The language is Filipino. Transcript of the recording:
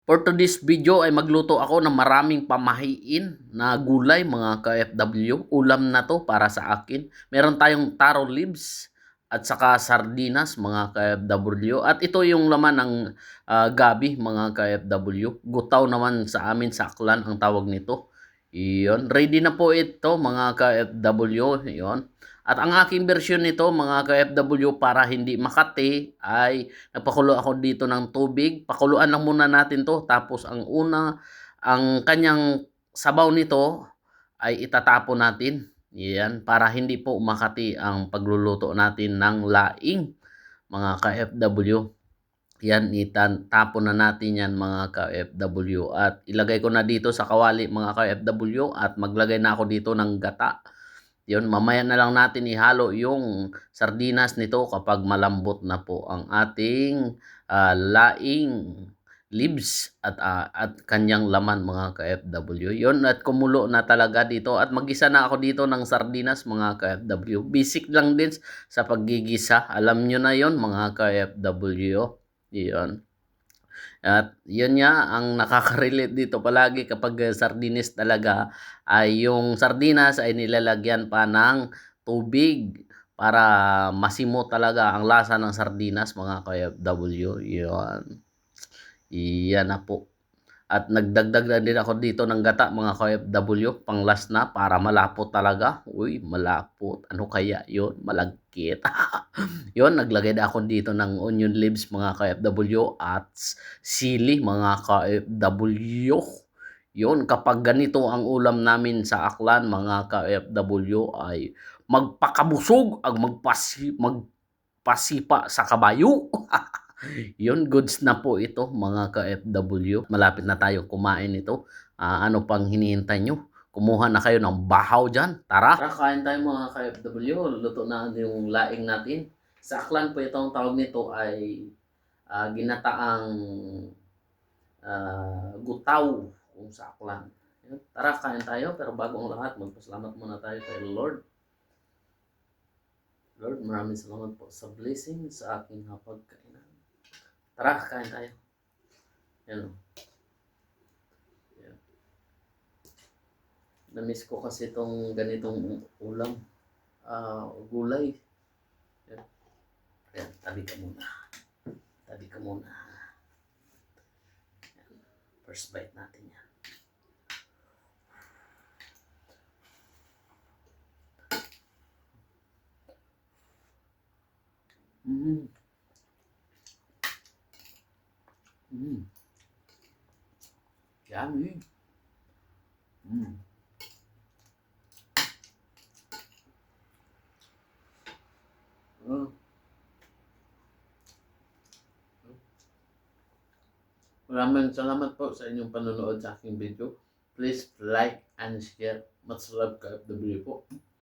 For today's video ay magluto ako ng maraming pamahiin na gulay mga ka-FW. Ulam na to para sa akin. Meron tayong taro leaves at saka sardinas mga ka-FW. At ito yung laman ng gabi mga ka-FW. Gutaw naman sa amin sa Aklan ang tawag nito. Iyon. Ready na po ito mga ka-FW. Iyon. At ang aking version nito mga ka-FW para hindi makati ay nagpakulo ako dito ng tubig. Pakuluan lang muna natin to. Tapos ang kanyang sabaw nito ay itatapon natin. Yan, para hindi po makati ang pagluluto natin ng laing mga ka-FW. Yan, itatapon na natin yan mga ka-FW. At ilagay ko na dito sa kawali mga ka-FW at maglagay na ako dito ng gata. Yun, mamaya na lang natin ihalo yung sardinas nito kapag malambot na po ang ating laing leaves at kanyang laman mga ka-FW. Yun, at kumulo na talaga dito at magisa na ako dito ng sardinas mga ka-FW. Basic lang din sa paggigisa. Alam nyo na yon mga ka-FW. Yun. At yun nga, ang nakaka-relate dito palagi kapag sardinas talaga ay yung sardinas ay nilalagyan pa ng tubig para masimo talaga ang lasa ng sardinas mga ka-FW. Yun. Iyan na po. At nagdagdag na din ako dito ng gata mga ka-FW pang last na para malapot talaga. Uy, malapot. Ano kaya yun? Malagkit. Yun, naglagay na ako dito ng onion leaves mga ka-FW at sili mga ka-FW. Yun, kapag ganito ang ulam namin sa Aklan mga ka-FW ay magpakabusog ang magpasipa sa kabayo. Yun, goods na po ito mga ka-FW. Malapit na tayo kumain ito. Ano pang hinihintay nyo? Kumuha na kayo ng bahaw dyan. Tara! Tara, kain tayo mga ka-FW. Luto na yung laing natin. Sa Aklan po itong tawag nito ay ginataang gutaw kung sa Aklan. Tara, kain tayo. Pero bago ang lahat, magpasalamat muna tayo kay Lord. Lord, maraming salamat po sa blessing sa aking hapagkainan. Tara, kain tayo. Yan. Yan. Na-miss ko kasi itong ganitong ulam. Gulay. Yan. Yan. Tabi ka muna. Tabi ka muna. Yan. First bite natin yan. Yummy. Maraming salamat po sa inyong panonood sa aking video. Please like and share. Much love ka FW po.